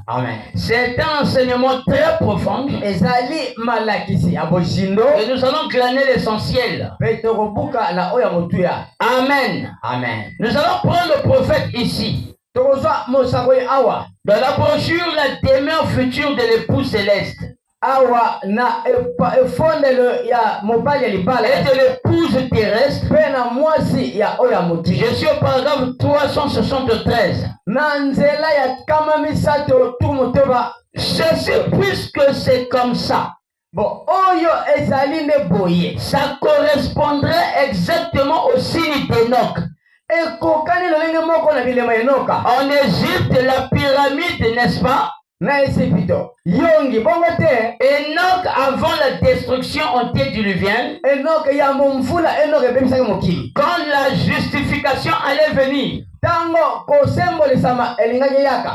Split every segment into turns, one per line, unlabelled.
Amen.
C'est un enseignement très profond. Et nous allons glaner l'essentiel. Amen.
Amen.
Nous allons prendre le prophète ici. Dans la brochure, la demeure future de l'époux céleste.
Awa na efondelo ya mobali ya libala
et de l'épouse terrestre.
Je
suis au paragraphe 373. Ceci puisque c'est comme ça.
Bon, oyo ezali ne boye.
Ça correspondrait exactement au signe d'Enoch. En Égypte, la pyramide, n'est-ce pas?
Enoch
avant la destruction antédiluvienne, quand la justification allait venir,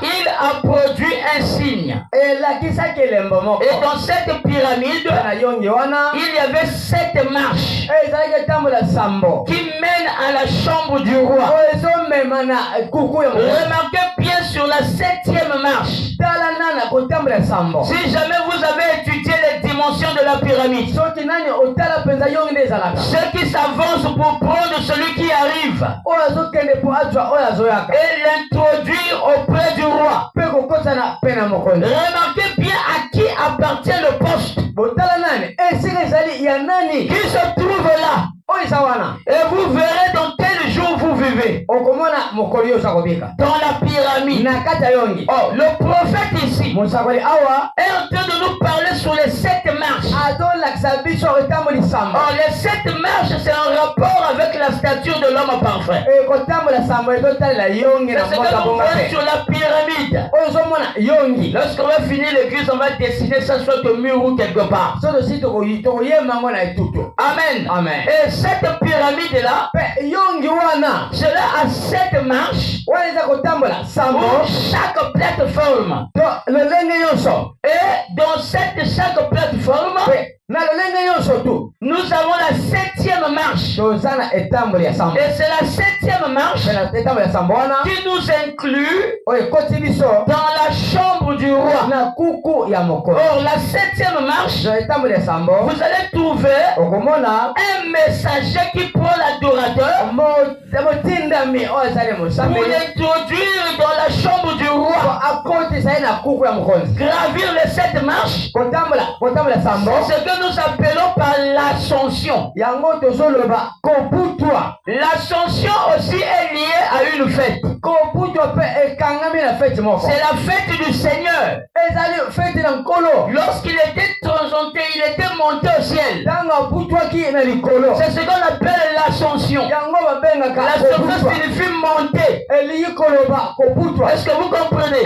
il a produit un signe. Et dans cette pyramide, il y avait 7 marches qui mènent à la chambre du roi. Remarquez bien sur la 7e marche. Si jamais vous avez étudié les dimensions de la pyramide, ceux qui s'avancent pour prendre celui qui arrive et l'introduire auprès du roi. Remarquez bien à qui appartient le poste qui se trouve là. Et vous verrez dans quel jour vous vivez. Dans la pyramide. Oh, le prophète ici est en train de nous parler sur les 7 marches. Oh, les 7 marches, c'est en rapport avec la stature de l'homme parfait. C'est ce que nous voyons sur la pyramide. Lorsqu'on va finir l'église, on va dessiner ça sur le mur ou quelque part. Amen.
Amen.
Et cette pyramide-là, cela a 7 marches pour chaque plateforme. Et dans chaque plateforme, nous avons la 7e marche. Et c'est la 7e marche qui nous inclut dans la chambre du roi. Or, la 7e marche, vous allez trouver un messager qui prend l'adorateur pour l'introduire dans la chambre du roi. Gravir les 7 marches, c'est ce que nous appelons par l'ascension. L'ascension aussi est liée à une fête. C'est la fête du Seigneur. Lorsqu'il était transcenté, il était monté au ciel. C'est ce qu'on appelle l'ascension. L'ascension signifie monter. Est-ce que vous comprenez?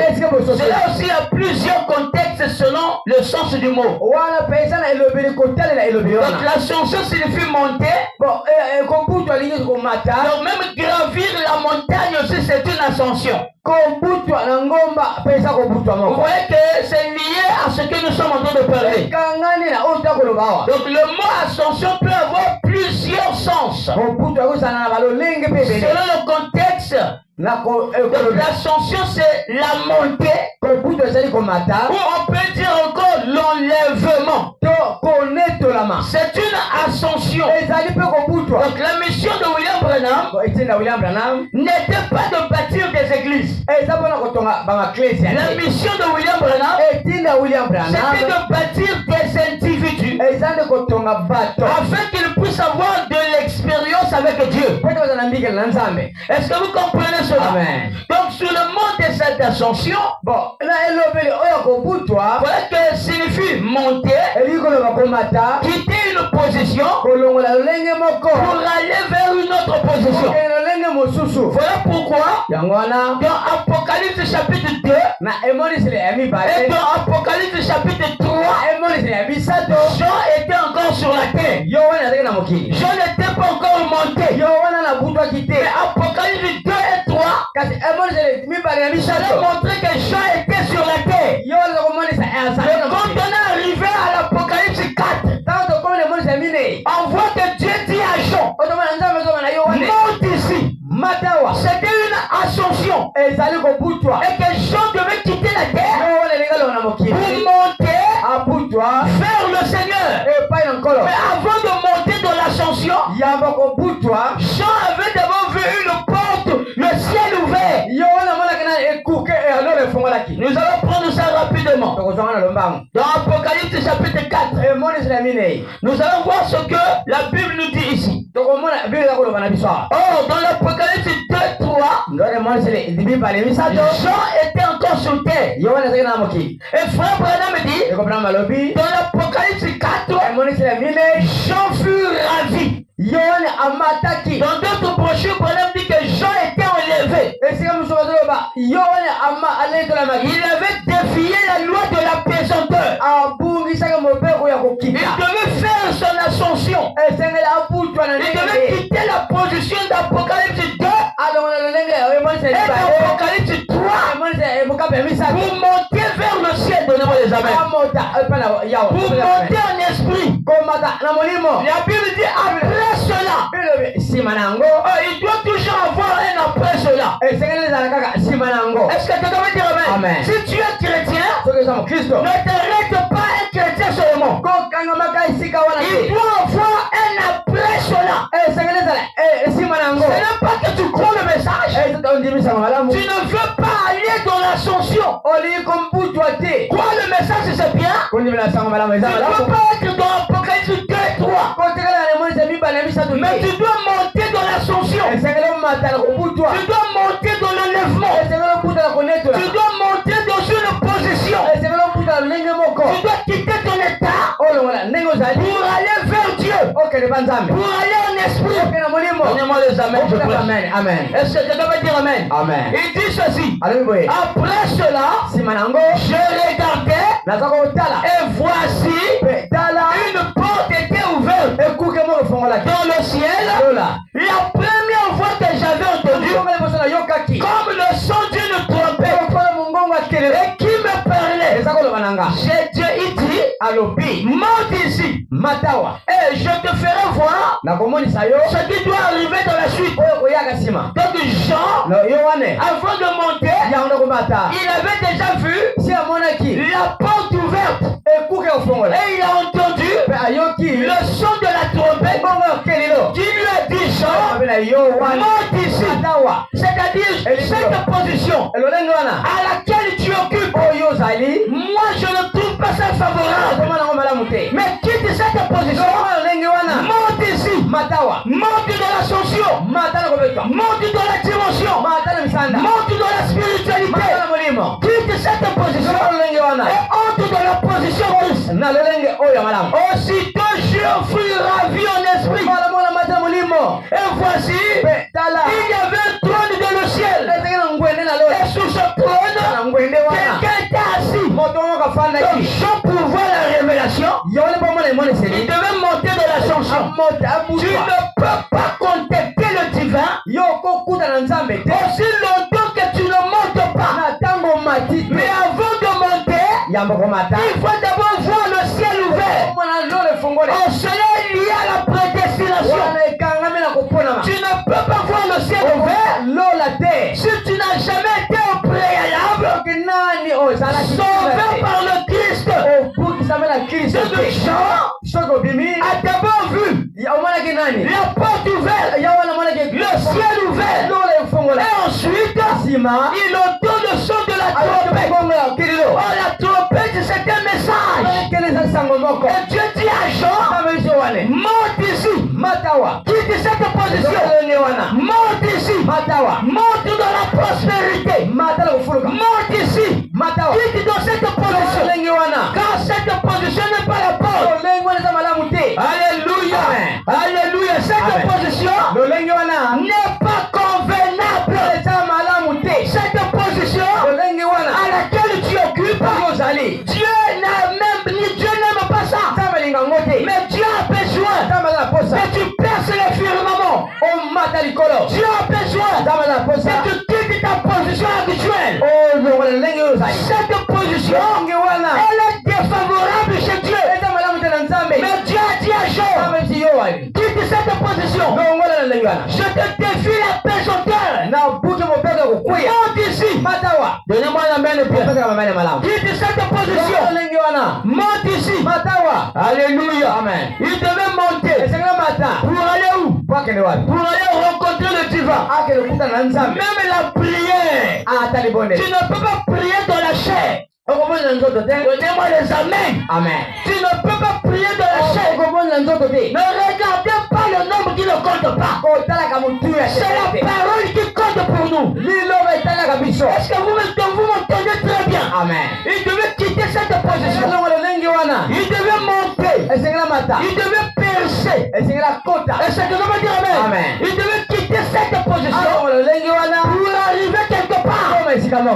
Cela aussi a plusieurs contextes selon le sens du mot. Donc l'ascension signifie monter. Donc même gravir la montagne aussi c'est une ascension. Vous voyez que c'est lié à ce que nous sommes en train de parler. Donc le mot ascension peut avoir plusieurs sens. Selon le contexte, l'ascension c'est la montée. Ou on peut dire encore l'enlèvement. C'est une ascension. Donc la mission de William Branham n'était pas de bâtir des églises. La mission de William Branham c'était de bâtir des individus afin qu'ils puissent avoir de l'expérience avec Dieu. Est-ce que vous comprenez cela?
Amen.
Donc sur le mot de cette ascension, voilà que signifie monter, quitter une position pour aller vers une autre position. Voilà pourquoi dans Apocalypse chapitre 2 et dans Apocalypse chapitre 3, Jean était encore sur la terre. Jean n'était pas encore monté. Mais Apocalypse 2 et 3, ça a montré que Jean était sur la terre. Mais quand on est arrivé à l'Apocalypse 4, on voit que Dieu dit à Jean, monte ici. C'était une ascension. Et que Jean devait quitter la terre Jean avait d'abord vu une porte, le ciel ouvert. Nous allons prendre ça rapidement. Dans Apocalypse chapitre 4, nous allons voir ce que la Bible nous dit ici. Or, dans l'Apocalypse 2, 3, Jean était encore sur terre. Et frère Branham dit, dans l'Apocalypse 4, Jean fut ravi. Dans d'autres brochures, Branham dit que Jean était enlevé. Il avait défié la loi de la pesanteur. Il devait faire son ascension. Il devait quitter la position d'Apocalypse 2 et d'Apocalypse 3 pour monter vers le ciel. Donnez-moi les amens. Pour monter en esprit. La Bible dit après cela. Il doit toujours avoir un après cela. Est-ce que quelqu'un veut dire amen? Si tu es chrétien, ne t'arrête pas un chrétien seulement. Il doit avoir un après cela. Ce n'est pas que tu crois le message. Tu ne veux pas aller dans l'ascension. Crois le message, c'est bien. Tu ne veux pas être dans l'Apocalypse 2 et 3. Mais tu dois monter dans l'ascension. Tu dois monter dans l'enlèvement. Tu dois monter dans une position. Tu dois quitter ton état pour aller vers Dieu. Pour aller en esprit. Donnez-moi les amens, je prie.
Amen.
Est-ce que quelqu'un va dire amen?
Amen.
Il dit ceci. Après cela, je regardais et voici une porte était ouverte dans le ciel. La première voix que j'avais entendue comme le son d'une trompette et qui me parlait. J'ai Dieu, il dit, monte ici et je te ferai voir ce qui doit arriver dans la suite. Donc Jean, avant de monter, il avait déjà vu la porte ouverte et il a entendu le son de la trompette qui lui a dit Jean, monte ici. C'est-à-dire cette position à laquelle tu occupes, moi je ne trouve pas ça favorable. Mais quitte cette position, monte ici, monte dans l'ascension, monte dans la dimension, monte dans la spiritualité. Quitte cette position et entre dans la position Christ. Aussitôt je fus ravi en esprit. Et voici, il y avait un trône dans le ciel. Et sous ce trône, quelqu'un était assis. Donc Jean pour voir la révélation, il devait monter dans l'ascension. Tu ne peux pas contacter le divin aussi longtemps que tu ne montes pas. Mais avant de monter, il faut d'abord voir le ciel ouvert. En cela il y a la prédestination. Tu ne peux pas voir le ciel ouvert si tu n'as jamais été au préalable sauvé par le Christ. De Jean a d'abord vu la porte ouverte, le ciel ouvert, et ensuite il entend le son de la trompette. Oh, la trompette c'est un message. Et Dieu dit à Jean, monte ici, quitte cette position, monte ici, monte dans la prospérité, monte ici, quitte dans cette position, car cette position n'est pas la porte. Alléluia, alléluia, cette position n'est pas convenable. Cette position à laquelle tu occupes, Dieu n'aime pas ça. Mais Dieu a besoin que tu perces les firmaments. Dieu a besoin que tu quittes ta position actuelle. Cette position, elle est défavorable chez Dieu. Mais Dieu a dit à Jean, Quitte cette position. Je te défie la paix sur terre. Monte ici. Donnez-moi la main de Pierre. Quitte cette position. Monte ici. Alléluia. Amen. Il devait monter. Pour aller où? Pour aller rencontrer le divin. Même la prière. Tu ne peux pas prier dans la chair. Donnez-moi les amens. Amen. Tu ne peux pas prier dans la chair. Ne regardez pas le nombre qui ne compte pas. C'est la parole qui compte pour nous. Est-ce que vous m'entendez très bien? Amen. Il devait quitter cette position. Il devait monter. Il devait percer. Et c'est que je veux dire amen. Il devait quitter cette position pour arriver quelque part.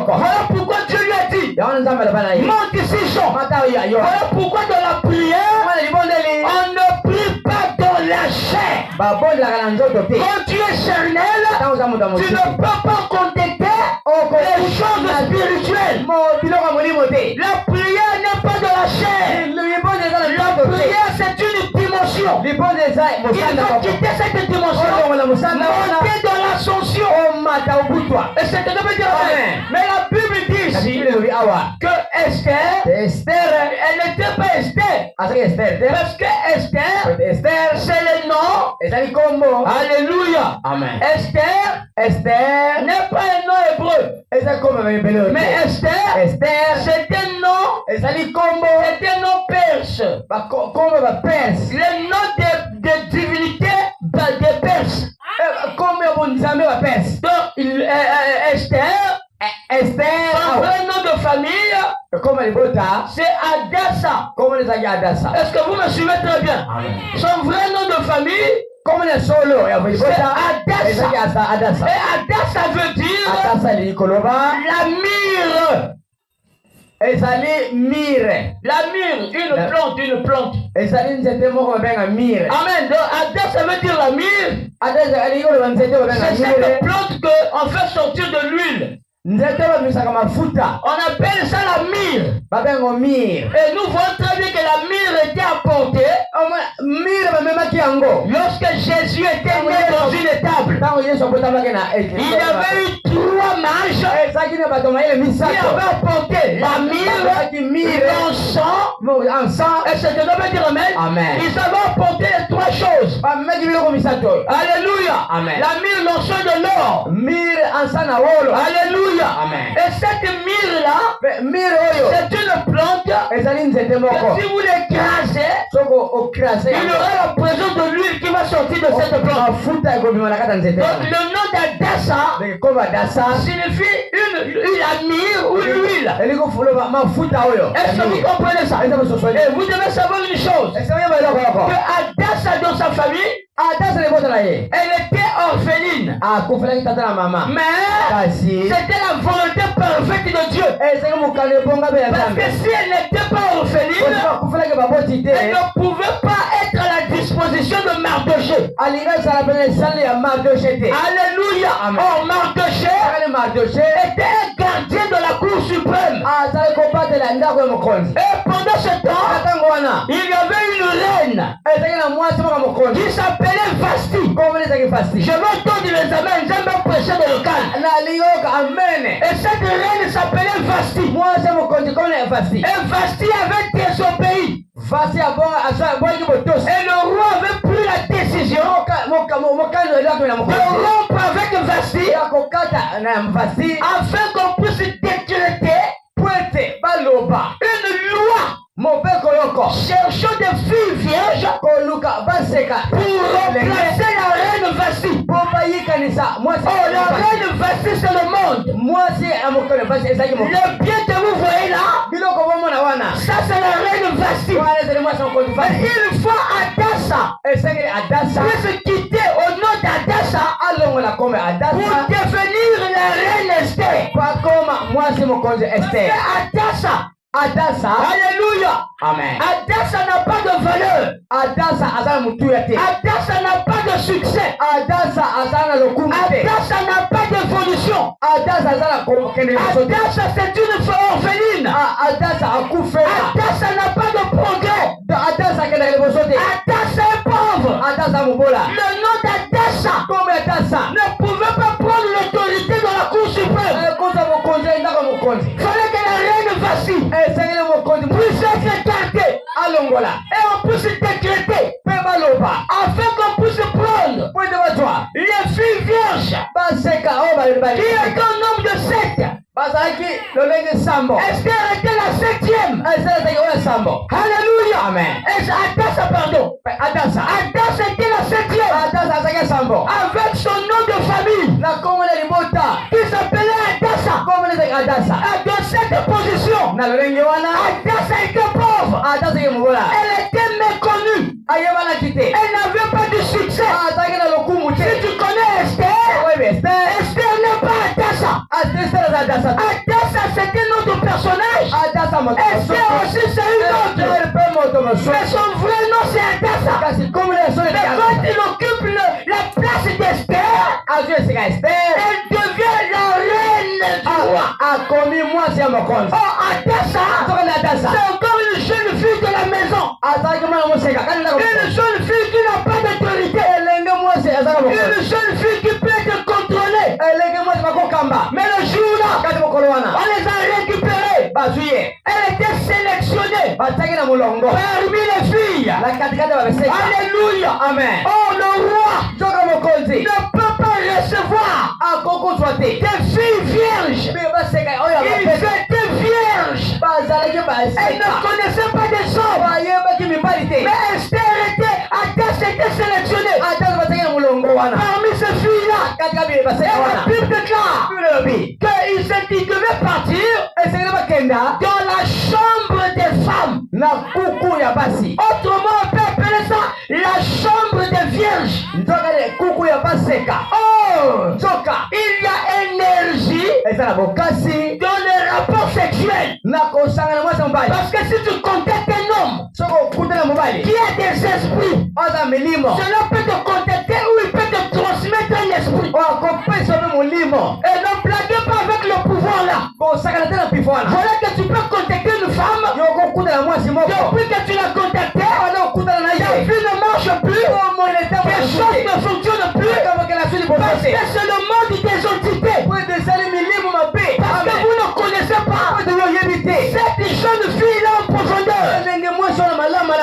Voilà pourquoi Dieu lui a dit, monte ici, Jean. Voilà pourquoi dans la prière, on ne prie pas dans la chair. Quand tu es charnel, tu ne peux pas contacter les choses spirituelles. La prière n'est pas dans la chair. La prière, c'est une dimension. Il faut quitter cette dimension, monter dans l'ascension. Et c'est que je veux dire amen. Mais la Bible dit ici que Esther, elle n'était pas Esther. Parce que Esther, c'est le nom. Alléluia. Amen. Esther n'est pas un nom hébreu. Mais Esther, c'est un nom. C'est un nom perse. Le nom de divinité des Perses. Donc, Esther, son vrai nom de famille, c'est Adassa. Est-ce que vous me suivez très bien? Son vrai nom de famille, c'est Adassa. Et Adassa veut dire la myrrhe. La myrrhe, une plante. Amen. Donc Adassa veut dire la myrrhe. C'est cette plante qu'on fait sortir de l'huile. On appelle ça la myrrhe. Et nous voyons très bien que la myrrhe était apportée lorsque Jésus était né dans une étable. Il y avait eu 3 mages qui avaient apporté la myrrhe, l'encens, et ce que je veux dire amen. Ils avaient apporté les 3 choses. Alléluia. Amen. La myrrhe, l'encens de l'or. Alléluia. Amen. Et cette myrrhe-là, c'est une plante que si vous l'écrasez, il y aura la présence de l'huile qui va sortir de cette plante. Donc le nom d'Adassa signifie la myrrhe ou l'huile. Est-ce que vous comprenez ça? Et vous devez savoir une chose, que Adassa dans sa famille, elle était orpheline. Mais c'était la volonté parfaite de Dieu. Parce que si elle n'était pas orpheline, elle ne pouvait pas être à la disposition de Mardoché. Alléluia. Or Mardoché était un gardien de la cour suprême. Et pendant ce temps, il y avait une reine qui s'appelait Vasti. Je veux entendre les amens, j'aime prêcher dans le calme. Et cette reine s'appelait Vasti. Et Vasti avait désobéi. Et le roi avait pris la décision de rompre avec Vasti afin qu'on puisse décréter une loi cherchant des filles vierges pour remplacer la reine Vasti. Oh, la reine Vasti, c'est le monde. Le bien que vous voyez là, ça c'est la reine Vasti. Et une fois Adassa puisse quitter au nom d'Adassa pour devenir la reine Esther. Adassa, alléluia. Amen. Adassa n'a pas de valeur. Adassa n'a pas de succès. Adassa n'a pas d'évolution. Adassa c'est une orpheline. Adassa n'a pas de progrès. Adassa est pauvre. Le nom d'Adassa ne pouvait pas prendre l'autorité dans la Cour suprême. Il fallait que la reine vacille, puisse être écartée, et on puisse décréter, afin qu'on puisse prendre les filles vierges qui est un nombre de 7. Esther était la 7e. Alléluia.
Amen.
Adassa, pardon. Adassa était la 7e. Avec son nom de famille qui s'appelait Adassa. Dans cette position, Adassa était pauvre. Elle était méconnue. Elle n'avait pas de succès. Si tu connais Esther, Esther n'est pas Adassa. Adassa, c'est un autre personnage. Esther aussi, c'est une autre. Mais son vrai nom, c'est Adassa. Mais quand il occupe la place d'Esther, elle devient la reine du roi. Adassa, c'est encore une jeune fille de la maison. Une jeune fille qui n'a pas d'autorité. Une jeune fille qui peut être contrôlée. Mais le jour-là, on les a récupérés. Elle était sélectionnée parmi les filles. Alléluia.
Amen.
Oh, le roi ne peut pas recevoir des filles vierges. Ils étaient vierges. Elle ne connaissait pas des hommes. Mais Esther était sélectionnée parmi ces filles-là. Et la Bible déclare qu'ils devaient partir dans la chambre des femmes. Autrement, on peut appeler ça la chambre des vierges. Oh, il y a énergie dans les rapports sexuels. Parce que si tu contactes un homme qui a des esprits, cela peut te contacter ou il peut te transmettre un esprit. Et ne blaguez pas avec le pouvoir là. Voilà que tu peux contacter une femme. Depuis que tu l'as contactée, ta vie ne marche plus. Les choses ne fonctionnent plus. Parce que c'est le monde des entités. Parce que vous ne connaissez pas cette jeune fille là en profondeur.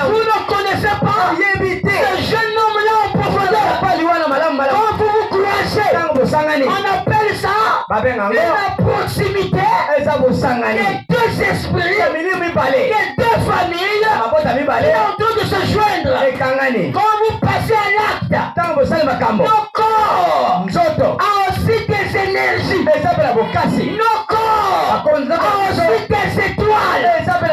Vous ne connaissez pas ce jeune homme là en profondeur. Quand vous vous croisez, on appelle ça la proximité des deux esprits, des deux familles qui sont en train de se joindre. Quand vous passez à l'acte, nos corps a aussi des énergies. Nos corps a aussi des étoiles.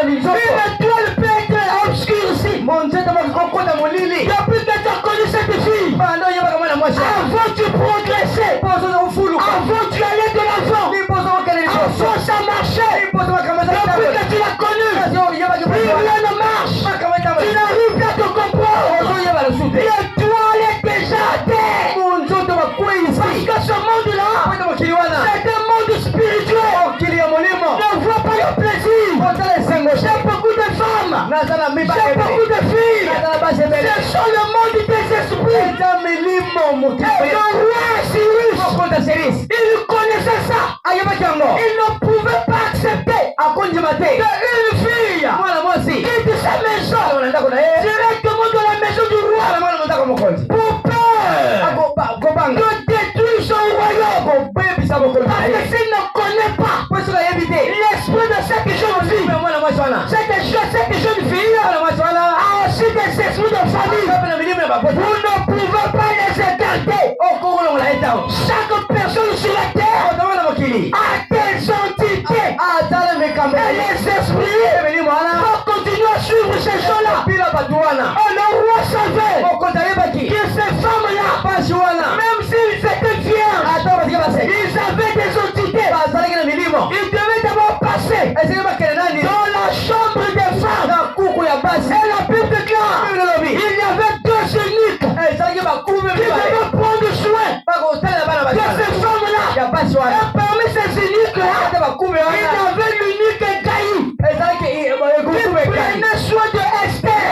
Une étoile peut être obscurcie. Depuis que tu as connu cette fille, avant tu progressais, avant tu allais de l'avant, avant ça marchait. Depuis que tu l'as connu, plus rien ne marche. Tu n'arrives pas à te comprendre. L'étoile est déjà à terre. Parce que ce monde-là, c'est un monde spirituel. Ne vois pas le plaisir. J'ai beaucoup de femmes. J'ai beaucoup de filles. Ce sont le monde des esprits. Et le roi Cyrus, il connaissait ça. Il ne pouvait pas accepter qu'une fille quitte sa maison directement de la maison du roi pour peur de détruire son royaume. Parce que s'il ne connaît pas l'esprit de cette jeune fille, cette jeune fille a aussi des esprits de famille. Vous ne pouvez pas les écarter. Chaque personne sur la terre a des entités. Et les esprits vont continuer à suivre ces gens-là. Et le roi savait que ces femmes-là, même s'ils étaient vierges, ils avaient des entités. Ils devaient d'abord passer dans la chambre des femmes. Et la Bible déclare il y avait deux eunuques qui devaient prendre soin de ces femmes-là. Et parmi ces eunuques-là, il y avait l'eunuque Gaï qui prenait soin de Esther.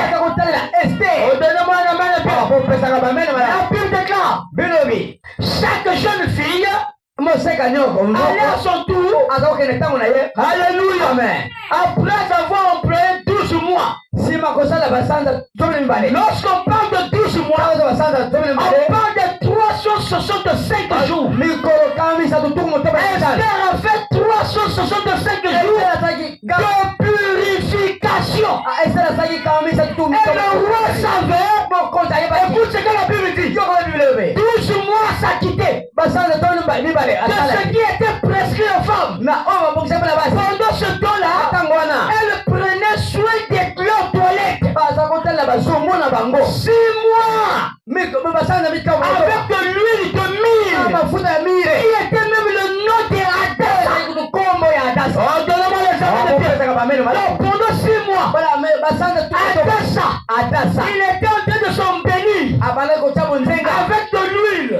allait à son tour. Alléluia.
Amen.
Après avoir employé 12 mois. Lorsqu'on parle de 12 mois, on parle de 365 jours. Esther a fait 365 jours de purification. Et le roi savait, écoute ce que la Bible dit, 12 mois s'acquitter de ce qui était prescrit aux femmes. Pendant ce temps-là, elle prenait soin des leurs toilettes. 6 mois avec de l'huile de myrrhe qui était même le nom de Hadassa. Oh, donne-moi les années de pierre. Donc pendant 6 mois, Hadassa, il était en train de s'embellir avec de l'huile.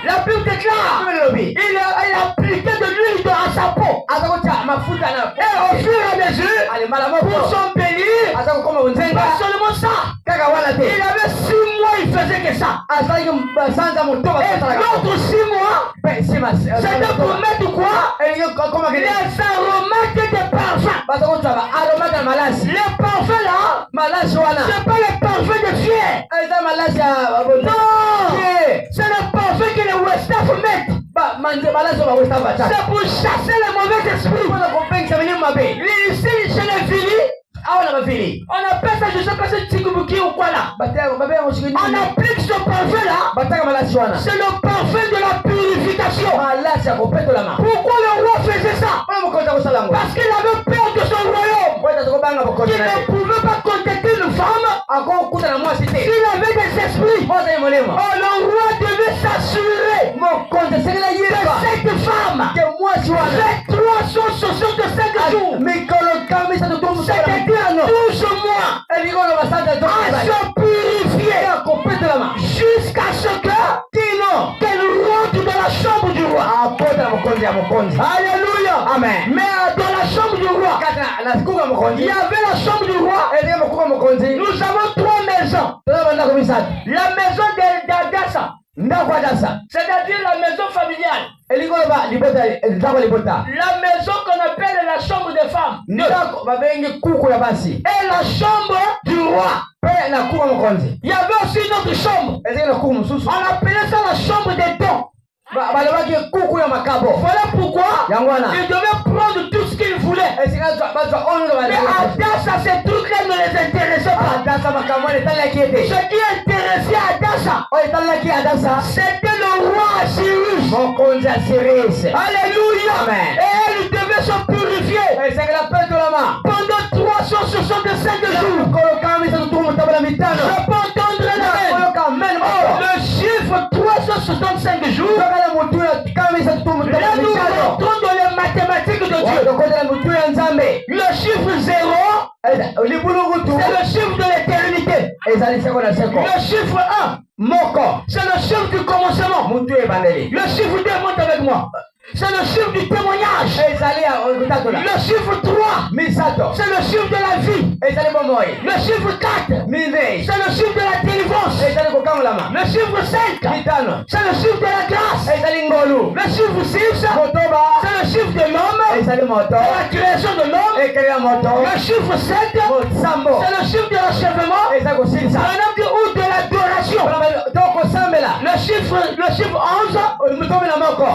La Bible déclare, il appliquait de l'huile à sa peau. Et au fur et à mesure, pour s'embellir, pas seulement ça, il avait 6 mois, il faisait que ça. Et l'autre 6 mois, c'était pour mettre quoi? Les aromates des parfums. Les parfums là, c'est pas les parfums de fier. Non, c'est le parfum que les Westaf mettent. C'est pour chasser les mauvais esprits. Ici, chez les Vili, on appelle ça, je sais pas si Tikubuki ou quoi là. On applique ce parfum là. C'est le parfum de la purification. Pourquoi le roi faisait ça? Parce qu'il avait peur de son royaume. Il ne pouvait pas contacter une femme s'il avait des esprits. Oh, le roi devait s'assurer que cette femme fait 365 jours. C'est-à-dire 12 mois à se purifier jusqu'à ce qu'elle rentre dans la chambre du roi. Alléluia. Amen. Mais dans la chambre du roi, il y avait la chambre du roi. Nous avons 3 maisons. La maison d'Adassa, c'est-à-dire la maison familiale. La maison qu'on appelle la chambre des femmes. Et la chambre du roi. Il y avait aussi une autre chambre. On appelait ça la chambre des dons. Voilà pourquoi il devait prendre tout ce qu'il voulait. Mais Hadassa, ces trucs-là ne les intéressaient pas. Ce qui intéressait Hadassa, c'était le roi Cyrus. Alléluia. Amen. Et elle devait se purifier pendant 365 jours. Je peux entendre l'amen. Le chiffre 365 jours. Là, nous rentrons dans les mathématiques de Dieu. Le chiffre 0, c'est le chiffre de l'éternité. Le chiffre 1, c'est le chiffre du commencement. Le chiffre 2, monte avec moi. C'est le chiffre du témoignage. Le chiffre 3, c'est le chiffre de la vie. Le chiffre 4, c'est le chiffre de la délivrance. Le chiffre 5, c'est le chiffre de la grâce. Le chiffre 6, c'est le chiffre de l'homme, de la création de l'homme. Le chiffre 7, c'est le chiffre de l'achèvement ou de l'adoration. Le chiffre 11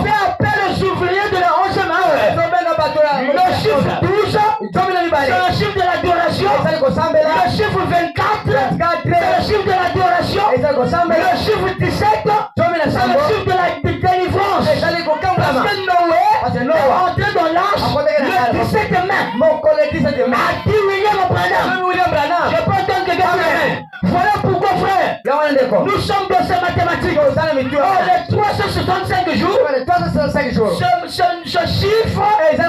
fait appel aux ouvriers de la 11e heure. Le chiffre 12, c'est le chiffre de l'adoration. Le chiffre 24, c'est le chiffre de l'adoration. Le chiffre 17, c'est le chiffre de la délivrance. Parce que Noé est entré dans l'arche le 17 mai. A dit William Branham. Je peux entendre quelqu'un. Voilà pourquoi, frère, nous sommes dans ces mathématiques. Les 365 jours, ce chiffre est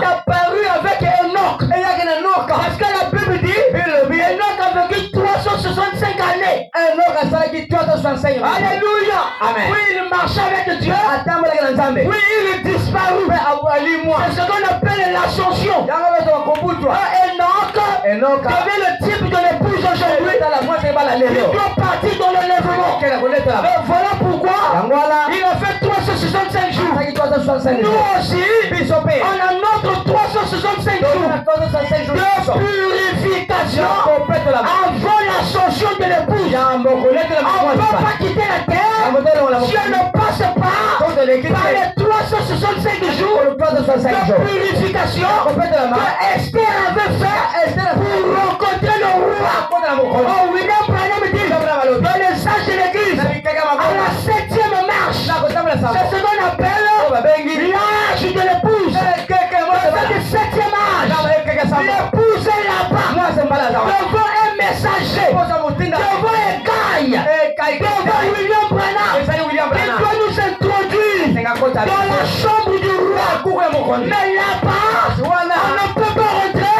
apparu avec Enoch. Parce que la Bible dit Enoch a vécu 365 années. Alléluia. Amen. Oui, il marchait avec Dieu. Oui, il est disparu. C'est ce qu'on appelle l'ascension. Enoch devait le type de l'épouse aujourd'hui. Il doit partir dans l'enlèvement. Voilà pourquoi il a fait 365 365 jours.
Azaki 365
Nous
jours.
aussi,
Biso pe.
on a notre 365 jours
Tozana 365 jours.
de purification
Kopete la
avant l'ascension de l'épouse.
Jambo kolete la
On ne peut
mwa.
pas quitter la terre
Jambo tele la
si on ne passe pas
Quand de l'équipe.
par les 365 jours
Pour le 365
de
jours.
purification
Kopete la main.
que Esther avait fait
Esther a
pour rencontrer le roi.
Kopete la mokolo.
Oh, William Branham dit dans les sages de l'église, à la 7e marche, c'est ce qu'on appelle l'âge de l'épouse. C'est le 7e âge. L'épouse est là-bas. Devant un messager. Devant un caille. Devant William Branham. Il doit nous introduire dans la chambre du roi. Mais là-bas, on ne peut pas rentrer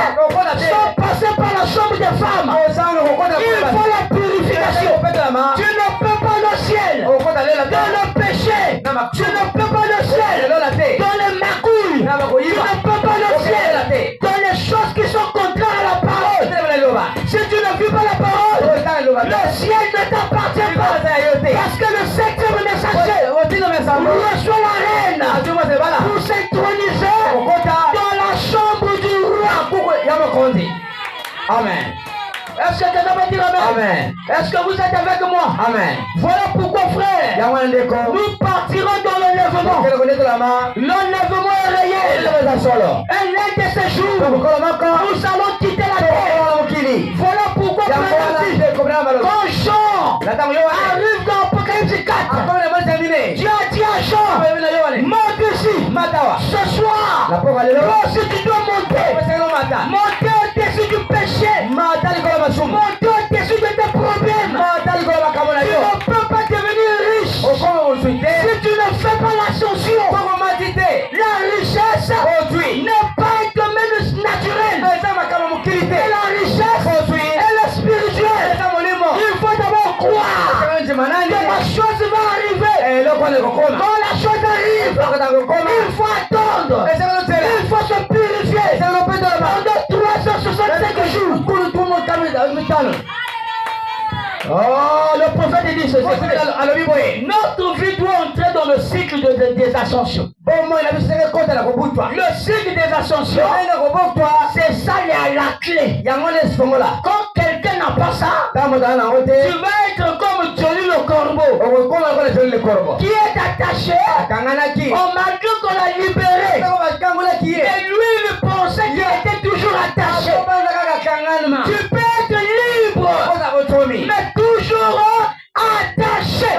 sans passer par la chambre des femmes. Il faut la purification. Tu ne peux pas le ciel dans le péché. Tu ne peux pas le ciel dans les magouilles. Tu ne peux pas le ciel dans les choses qui sont contraires à la parole. Si tu ne vis pas la parole, le ciel ne t'appartient pas. Parce que le 7e messager reçoit la reine pour s'introniser dans la chambre du roi.
Amen.
Est-ce que quelqu'un va dire amen?
Amen.
Est-ce que vous êtes avec moi?
Amen.
Voilà pourquoi, frère, nous partirons dans l'enlèvement. L'enlèvement est réel. Et l'un de ces jours, nous allons quitter la terre. Voilà pourquoi, frère, quand Jean arrive dans Apocalypse 4, Dieu a dit à Jean, monte ici. Ce soir, toi aussi tu dois monter. Monter au-dessus du péché. Monter au-dessus de tes problèmes. Tu ne peux pas devenir riche si tu ne fais pas l'ascension. La richesse n'est pas un domaine naturel. Et la richesse, elle est spirituelle. Il faut d'abord croire que la chose va arriver. Quand la chose arrive, il faut attendre. Il faut se purifier pendant 365 jours. Oh, le prophète dit ceci. Notre vie doit entrer dans le cycle des ascensions. Le cycle des ascensions, c'est ça la clé. Quand quelqu'un n'a pas ça, tu vas être comme Johnny le corbeau, qui est attaché au malgré qu'on l'a libéré. Et lui, il pensait qu'il était toujours attaché. Tu peux être libre, mais toujours attaché.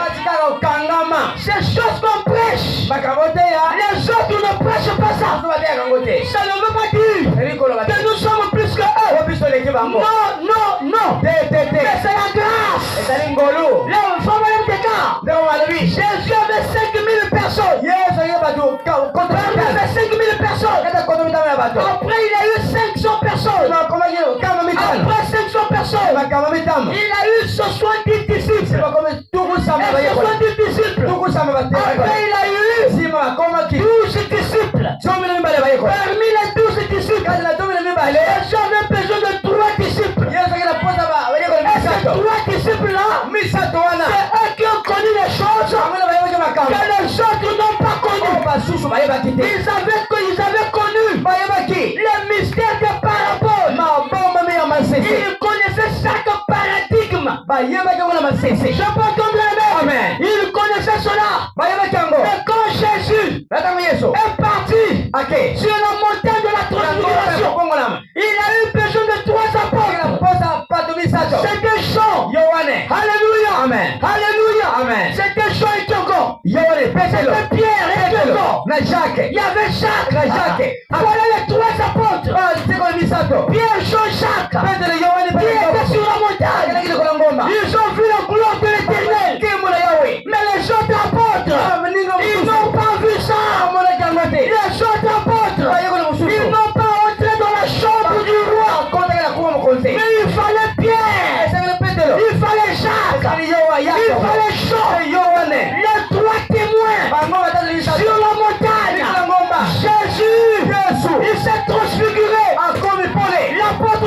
Ces choses qu'on prêche, les autres ne prêchent pas ça. Ça ne veut pas dire que nous sommes plus que eux. Non, non, non. Mais c'est la grâce. Là, il faut même des cas. Jésus avait 5000 personnes. Parmi ces 5000 personnes, après il a eu 500 personnes. Après 500 personnes, il a eu 70 disciples. Et 70 disciples. Après il a eu 12 disciples. Parmi les 12 disciples, Jésus avait besoin de 3 disciples. Et ces 3 disciples-là, c'est eux qui ont connu les choses que les autres n'ont pas connues. Ils avaient connu les mystères des paraboles. Ils connaissaient chaque paradigme. Je peux entendre la main. Ils connaissaient cela. Mais quand Jésus est parti sur la montagne de la transfiguration, il a eu besoin de 3 apôtres. C'était Jean. Alléluia.
Amen.
Alléluia.
Amen.
C'était Jean et Thiago. C'était Pierre et Thiago. Il y avait Jacques. Voilà les 3 apôtres. Pierre, Jean, Jacques. Qui étaient sur la montagne. Ils ont vu la gloire de l'Éternel. Mais les autres apôtres, ils n'ont pas vu ça. Les autres apôtres, ils n'ont pas entré dans la chambre du roi. Mais il fallait Pierre. Il fallait Jacques. Il fallait Jean. Les 3 témoins sur la montagne. Jésus, il s'est transfiguré. L'apôtre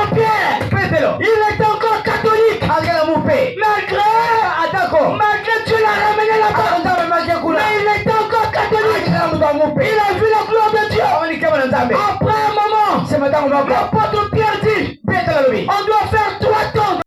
ntango moko
L'apôtre Pierre dit,
petelo alobi
on doit faire